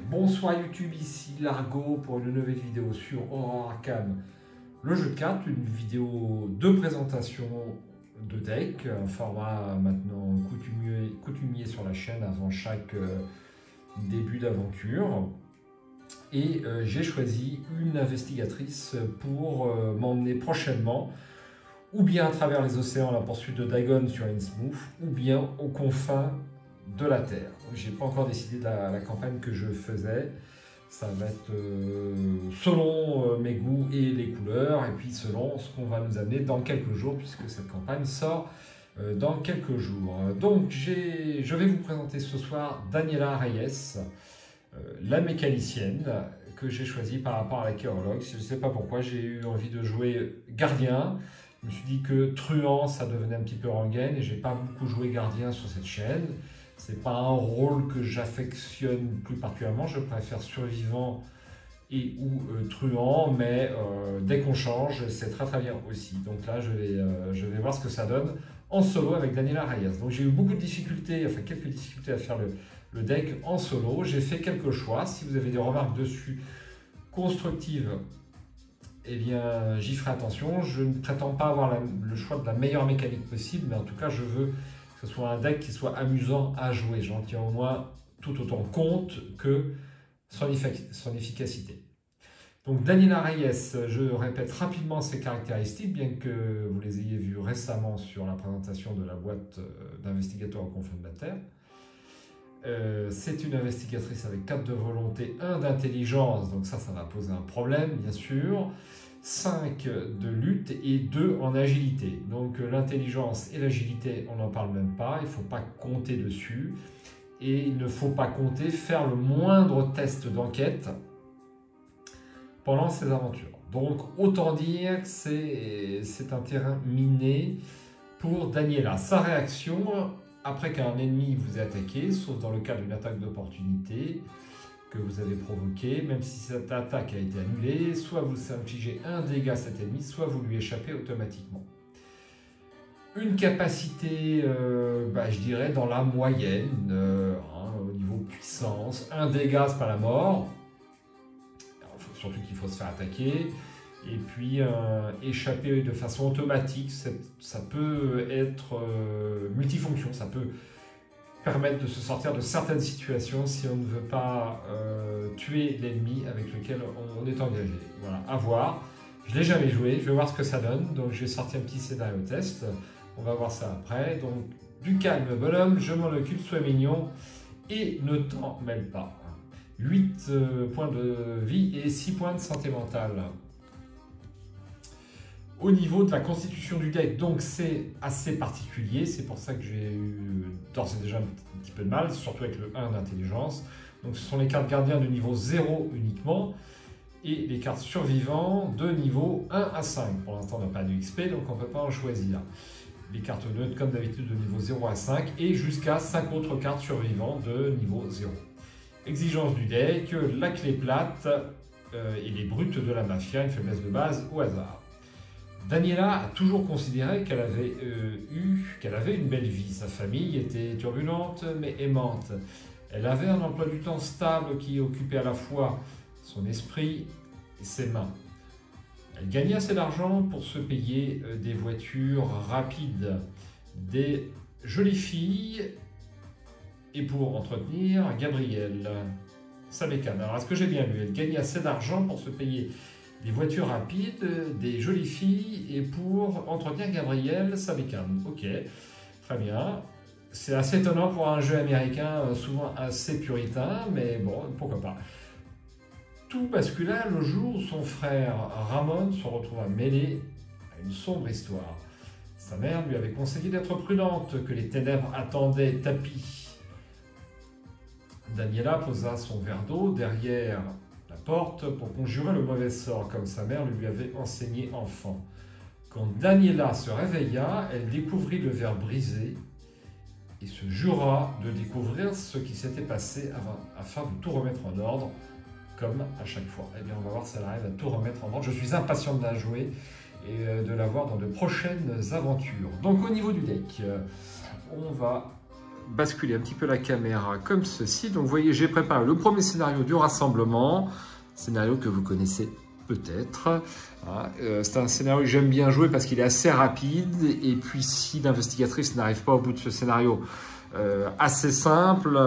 Bonsoir YouTube, ici Largo pour une nouvelle vidéo sur Horror Arkham, le jeu de cartes, une vidéo de présentation de deck, un format maintenant coutumier sur la chaîne avant chaque début d'aventure. Et j'ai choisi une investigatrice pour m'emmener prochainement, ou bien à travers les océans à la poursuite de Dagon sur Innsmouth, ou bien aux confins de la Terre. J'ai pas encore décidé de la campagne que je faisais. Ça va être selon mes goûts et les couleurs, et puis selon ce qu'on va nous amener dans quelques jours, puisque cette campagne sort dans quelques jours. Donc je vais vous présenter ce soir Daniela Reyes, la mécanicienne, que j'ai choisie par rapport à la Chaologue. Je ne sais pas pourquoi, j'ai eu envie de jouer gardien. Je me suis dit que truand, ça devenait un petit peu rengaine, et j'ai pas beaucoup joué gardien sur cette chaîne. C'est pas un rôle que j'affectionne plus particulièrement, je préfère survivant et ou truand, mais dès qu'on change, c'est très très bien aussi. Donc là, je vais voir ce que ça donne en solo avec Daniela Reyes. Donc j'ai eu beaucoup de difficultés, enfin quelques difficultés à faire le deck en solo. J'ai fait quelques choix. Si vous avez des remarques dessus constructives, eh bien j'y ferai attention. Je ne prétends pas avoir le choix de la meilleure mécanique possible, mais en tout cas je veux que ce soit un deck qui soit amusant à jouer. J'en tiens au moins tout autant compte que son efficacité. Donc Daniela Reyes, je répète rapidement ses caractéristiques, bien que vous les ayez vues récemment sur la présentation de la boîte d'investigateur au confins de la Terre. C'est une investigatrice avec 4 de volonté, 1 d'intelligence, donc ça va poser un problème bien sûr. 5 de lutte et 2 en agilité. Donc l'intelligence et l'agilité, on n'en parle même pas, il ne faut pas compter dessus. Et il ne faut pas compter faire le moindre test d'enquête pendant ces aventures. Donc autant dire que c'est un terrain miné pour Daniela. Sa réaction, après qu'un ennemi vous ait attaqué, sauf dans le cas d'une attaque d'opportunité que vous avez provoqué, même si cette attaque a été annulée, soit vous infligez un dégât à cet ennemi, soit vous lui échappez automatiquement. Une capacité, je dirais, dans la moyenne, au niveau puissance. Un dégât, c'est pas la mort. Alors, surtout qu'il faut se faire attaquer. Et puis, échapper de façon automatique, ça peut être multifonction, ça peut permettre de se sortir de certaines situations si on ne veut pas tuer l'ennemi avec lequel on est engagé. Voilà, à voir. Je ne l'ai jamais joué, je vais voir ce que ça donne. Donc je vais sortir un petit scénario test. On va voir ça après. Donc du calme, bonhomme, je m'en occupe, sois mignon et ne t'en mêle pas. 8 points de vie et 6 points de santé mentale. Au niveau de la constitution du deck, donc c'est assez particulier, c'est pour ça que j'ai eu d'ores et déjà un petit peu de mal, surtout avec le 1 d'intelligence. Donc ce sont les cartes gardiens de niveau 0 uniquement, et les cartes survivants de niveau 1 à 5. Pour l'instant on n'a pas de XP, donc on ne peut pas en choisir. Les cartes neutres comme d'habitude de niveau 0 à 5, et jusqu'à 5 autres cartes survivantes de niveau 0. Exigence du deck, la clé plate et les brutes de la mafia, une faiblesse de base au hasard. Daniela a toujours considéré qu'elle avait une belle vie. Sa famille était turbulente mais aimante. Elle avait un emploi du temps stable qui occupait à la fois son esprit et ses mains. Elle gagnait assez d'argent pour se payer des voitures rapides, des jolies filles et pour entretenir Gabrielle, sa bécane. Alors est-ce que j'ai bien lu? Elle gagnait assez d'argent pour se payer des voitures rapides, des jolies filles et pour entretenir Gabrielle, sa bécane. Ok, très bien. C'est assez étonnant pour un jeu américain, souvent assez puritain, mais bon, pourquoi pas. Tout bascula le jour où son frère Ramon se retrouva mêlé à une sombre histoire. Sa mère lui avait conseillé d'être prudente, que les ténèbres attendaient tapis. Daniela posa son verre d'eau derrière la porte pour conjurer le mauvais sort, comme sa mère le lui avait enseigné enfant. Quand Daniela se réveilla, elle découvrit le verre brisé et se jura de découvrir ce qui s'était passé afin de tout remettre en ordre, comme à chaque fois. Eh bien, on va voir si elle arrive à tout remettre en ordre. Je suis impatient de la jouer et de la voir dans de prochaines aventures. Donc, au niveau du deck, on va basculer un petit peu la caméra comme ceci. Donc vous voyez, j'ai préparé le premier scénario du rassemblement, scénario que vous connaissez peut-être. C'est un scénario que j'aime bien jouer parce qu'il est assez rapide, et puis si l'investigatrice n'arrive pas au bout de ce scénario assez simple,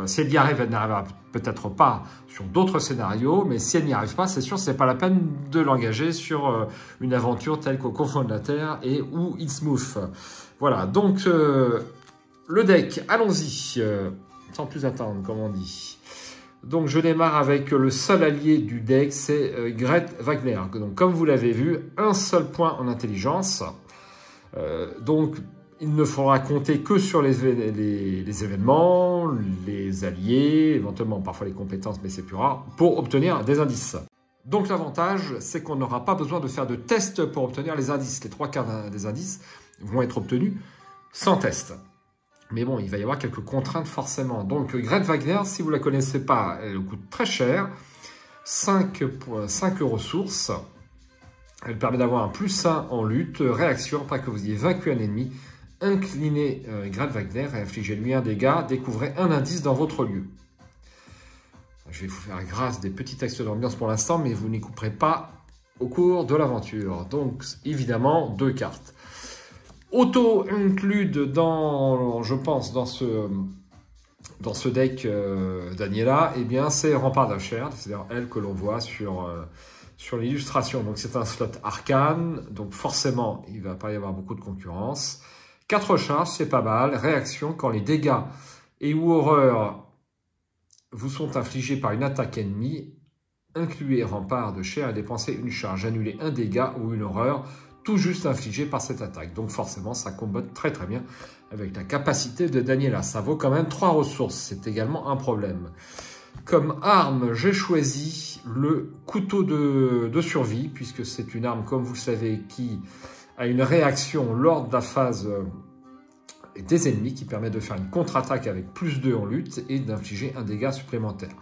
si elle y arrive, elle n'arrivera peut-être pas sur d'autres scénarios, mais si elle n'y arrive pas, c'est sûr, c'est pas la peine de l'engager sur une aventure telle qu'au confond de la Terre et ou Innsmouth. Voilà, donc le deck, allons-y, sans plus attendre, comme on dit. Donc je démarre avec le seul allié du deck, c'est Gret Wagner. Donc comme vous l'avez vu, un seul point en intelligence. Donc il ne faudra compter que sur les événements, les alliés, éventuellement parfois les compétences, mais c'est plus rare, pour obtenir des indices. Donc l'avantage, c'est qu'on n'aura pas besoin de faire de tests pour obtenir les indices. Les 3/4 des indices vont être obtenus sans test. Mais bon, il va y avoir quelques contraintes forcément. Donc Gret Wagner, si vous ne la connaissez pas, elle coûte très cher. 5 ressources. Elle permet d'avoir un +1 en lutte, réaction, après que vous ayez vaincu un ennemi. Inclinez Gret Wagner et infligez-lui un dégât. Découvrez un indice dans votre lieu. Je vais vous faire grâce des petits textes d'ambiance pour l'instant, mais vous n'y couperez pas au cours de l'aventure. Donc évidemment, 2 cartes. Auto-include dans, je pense, dans ce deck Daniela, eh bien c'est Rempart d'Asher, c'est-à-dire elle que l'on voit sur l'illustration. Donc c'est un slot arcane, donc forcément il ne va pas y avoir beaucoup de concurrence. 4 charges, c'est pas mal. Réaction, quand les dégâts et ou horreurs vous sont infligés par une attaque ennemie, incluez Rempart de Chair et dépensez une charge. Annulez un dégât ou une horreur tout juste infligé par cette attaque. Donc forcément, ça combote très très bien avec la capacité de Daniela. Ça vaut quand même 3 ressources, c'est également un problème. Comme arme, j'ai choisi le couteau de survie, puisque c'est une arme, comme vous le savez, qui a une réaction lors de la phase des ennemis, qui permet de faire une contre-attaque avec +2 en lutte et d'infliger un dégât supplémentaire.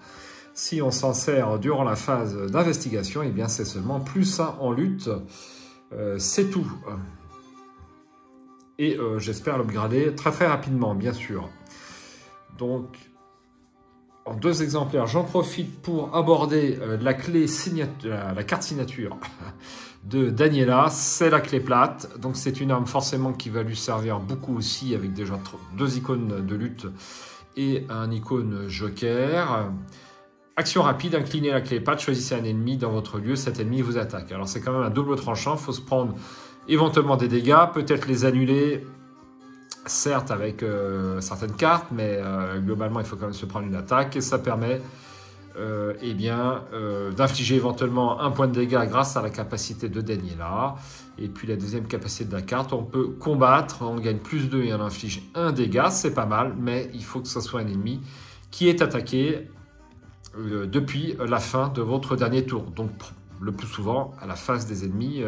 Si on s'en sert durant la phase d'investigation, eh bien c'est seulement +1 en lutte. C'est tout. Et j'espère l'upgrader très très rapidement, bien sûr. Donc, en 2 exemplaires, j'en profite pour aborder la carte signature de Daniela. C'est la clé plate. Donc, c'est une arme forcément qui va lui servir beaucoup aussi, avec déjà 2 icônes de lutte et un icône joker. Action rapide, inclinez la clé plate, choisissez un ennemi dans votre lieu, cet ennemi vous attaque. Alors c'est quand même un double tranchant, il faut se prendre éventuellement des dégâts, peut-être les annuler, certes avec certaines cartes, mais globalement il faut quand même se prendre une attaque, et ça permet d'infliger éventuellement un point de dégâts grâce à la capacité de Daniela. Et puis la deuxième capacité de la carte, on peut combattre, on gagne +2 et on inflige un dégât, c'est pas mal, mais il faut que ce soit un ennemi qui est attaqué depuis la fin de votre dernier tour, donc le plus souvent à la face des ennemis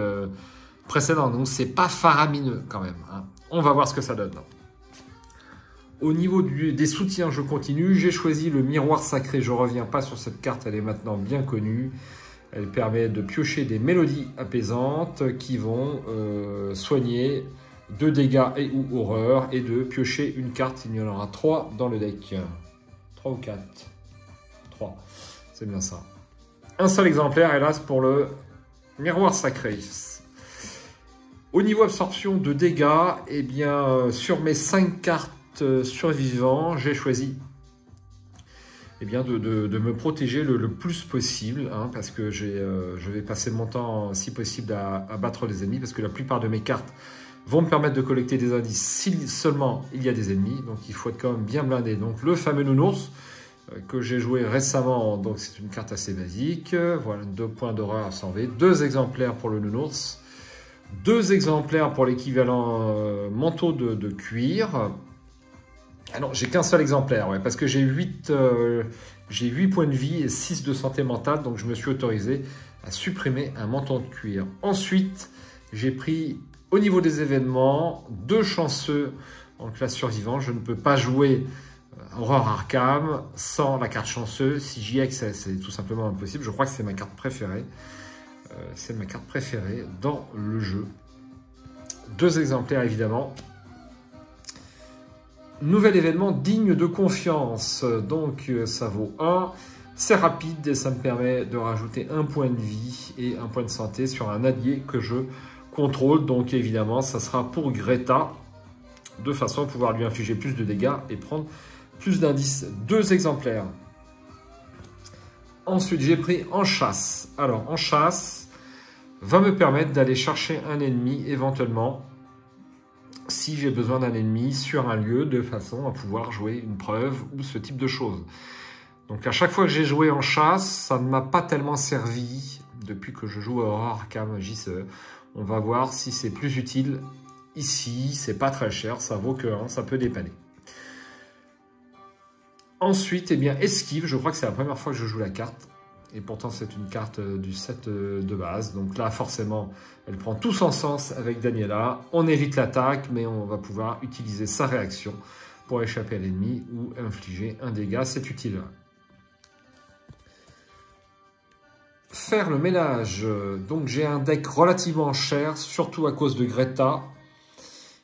précédents. Donc c'est pas faramineux quand même, hein. On va voir ce que ça donne. Au niveau des soutiens, je continue. J'ai choisi le miroir sacré. Je reviens pas sur cette carte, elle est maintenant bien connue. Elle permet de piocher des mélodies apaisantes qui vont soigner de dégâts et ou horreurs, et de piocher une carte. Il y en aura 3 dans le deck. 3 ou 4. C'est bien ça. Un seul exemplaire, hélas, pour le miroir sacré. Au niveau absorption de dégâts, eh bien, sur mes 5 cartes survivants, j'ai choisi eh bien, de me protéger le plus possible, hein, parce que je vais passer mon temps, si possible, à battre les ennemis, parce que la plupart de mes cartes vont me permettre de collecter des indices si seulement il y a des ennemis. Donc il faut être quand même bien blindé. Donc le fameux nounours, que j'ai joué récemment, donc c'est une carte assez basique. Voilà, 2 points d'horreur à sauver, 2 exemplaires pour le nounours, 2 exemplaires pour l'équivalent manteau de cuir. Ah non, j'ai qu'un seul exemplaire, ouais, parce que j'ai 8 points de vie et 6 de santé mentale, donc je me suis autorisé à supprimer un manteau de cuir. Ensuite, j'ai pris, au niveau des événements, 2 chanceux en classe survivant. Je ne peux pas jouer Horreur Arkham sans la carte chanceuse. Si j'y ai, c'est tout simplement impossible. Je crois que c'est ma carte préférée. C'est ma carte préférée dans le jeu. 2 exemplaires évidemment. Nouvel événement digne de confiance. Donc ça vaut 1. C'est rapide et ça me permet de rajouter un point de vie et un point de santé sur un allié que je contrôle. Donc évidemment, ça sera pour Greta, de façon à pouvoir lui infliger plus de dégâts et prendre plus d'indices. 2 exemplaires. Ensuite, j'ai pris en chasse. Alors, en chasse va me permettre d'aller chercher un ennemi éventuellement si j'ai besoin d'un ennemi sur un lieu, de façon à pouvoir jouer une preuve ou ce type de choses. Donc à chaque fois que j'ai joué en chasse, ça ne m'a pas tellement servi depuis que je joue à Horror Arkham JCE. On va voir si c'est plus utile ici. C'est pas très cher, ça vaut que 1, ça peut dépanner. Ensuite, eh bien, esquive. Je crois que c'est la première fois que je joue la carte. Et pourtant, c'est une carte du set de base. Donc là, forcément, elle prend tout son sens avec Daniela. On évite l'attaque, mais on va pouvoir utiliser sa réaction pour échapper à l'ennemi ou infliger un dégât. C'est utile. Faire le ménage. Donc j'ai un deck relativement cher, surtout à cause de Greta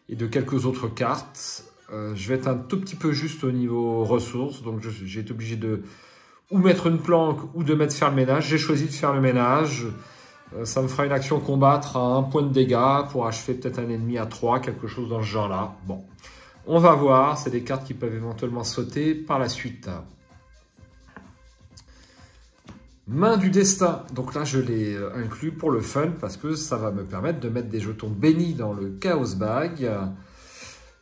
et de quelques autres cartes. Je vais être un tout petit peu juste au niveau ressources, donc j'ai été obligé de ou mettre une planque ou de mettre faire le ménage. J'ai choisi de faire le ménage. Ça me fera une action combattre à 1 point de dégâts pour achever peut-être un ennemi à 3, quelque chose dans ce genre-là. Bon, on va voir. C'est des cartes qui peuvent éventuellement sauter par la suite. Main du destin, donc là je l'ai inclus pour le fun parce que ça va me permettre de mettre des jetons bénis dans le Chaos Bag.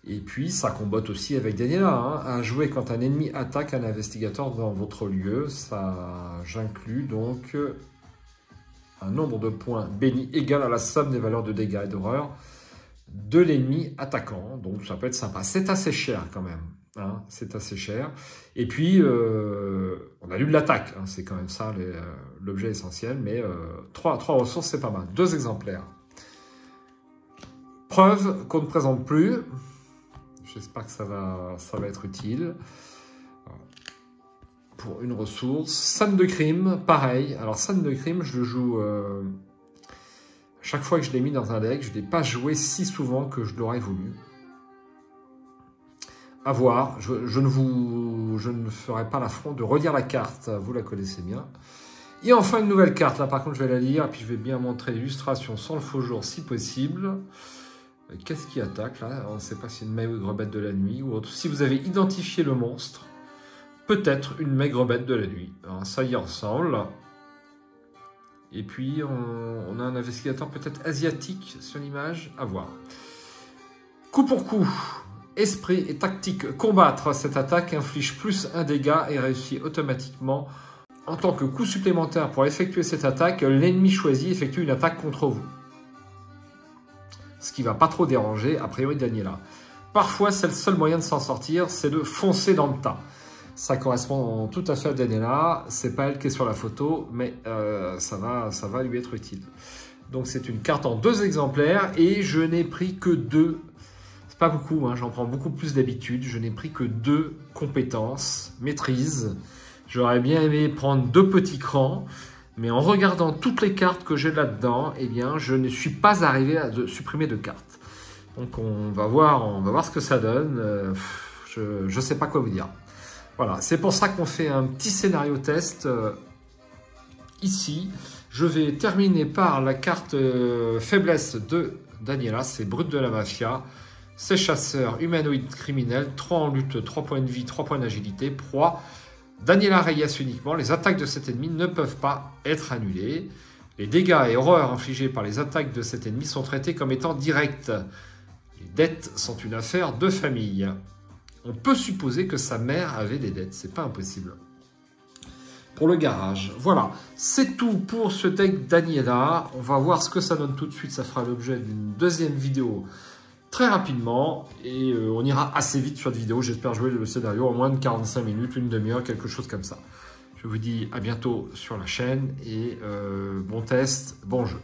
Et puis ça combatte aussi avec Daniela, à jouer quand un ennemi attaque un investigateur dans votre lieu. Ça, j'inclus donc un nombre de points bénis égal à la somme des valeurs de dégâts et d'horreur de l'ennemi attaquant. Donc ça peut être sympa, c'est assez cher quand même. C'est assez cher. Et puis, on a lu de l'attaque. C'est quand même ça l'objet essentiel. Mais 3 ressources, c'est pas mal. 2 exemplaires. Preuve qu'on ne présente plus. J'espère que ça va être utile. Pour une ressource. Scène de crime, pareil. Alors, scène de crime, je le joue... chaque fois que je l'ai mis dans un deck, je ne l'ai pas joué si souvent que je l'aurais voulu. À voir, je ne ferai pas l'affront de relire la carte, vous la connaissez bien. Et enfin une nouvelle carte, là par contre je vais la lire, et puis je vais bien montrer l'illustration sans le faux jour si possible. Qu'est-ce qui attaque là? On ne sait pas si c'est une maigre bête de la nuit ou autre. Si vous avez identifié le monstre, peut-être une maigre bête de la nuit. Alors, ça y ressemble. Et puis on a un investigateur peut-être asiatique sur l'image, à voir. Coup pour coup. Esprit et tactique. Combattre. Cette attaque inflige plus 1 dégât et réussit automatiquement. En tant que coup supplémentaire pour effectuer cette attaque, l'ennemi choisi effectue une attaque contre vous. Ce qui ne va pas trop déranger, a priori, Daniela. Parfois, c'est le seul moyen de s'en sortir, c'est de foncer dans le tas. Ça correspond tout à fait à Daniela. C'est pas elle qui est sur la photo, mais ça va lui être utile. Donc c'est une carte en 2 exemplaires et je n'ai pris que 2. C'est pas beaucoup, j'en prends beaucoup plus d'habitude. Je n'ai pris que 2 compétences, maîtrise. J'aurais bien aimé prendre 2 petits crans, mais en regardant toutes les cartes que j'ai là-dedans, eh bien, je ne suis pas arrivé à supprimer de cartes. Donc on va voir ce que ça donne. Je ne sais pas quoi vous dire. Voilà, c'est pour ça qu'on fait un petit scénario test ici. Je vais terminer par la carte faiblesse de Daniela, c'est Brut de la Mafia. C'est chasseur, humanoïde, criminel, 3 en lutte, 3 points de vie, 3 points d'agilité, proie. Daniela Reyes uniquement, les attaques de cet ennemi ne peuvent pas être annulées. Les dégâts et horreurs infligés par les attaques de cet ennemi sont traités comme étant directs. Les dettes sont une affaire de famille. On peut supposer que sa mère avait des dettes, c'est pas impossible. Pour le garage, voilà, c'est tout pour ce deck Daniela. On va voir ce que ça donne tout de suite, ça fera l'objet d'une 2e vidéo très rapidement et on ira assez vite sur cette vidéo. J'espère jouer le scénario en moins de 45 minutes, une demi-heure, quelque chose comme ça. Je vous dis à bientôt sur la chaîne et bon test, bon jeu.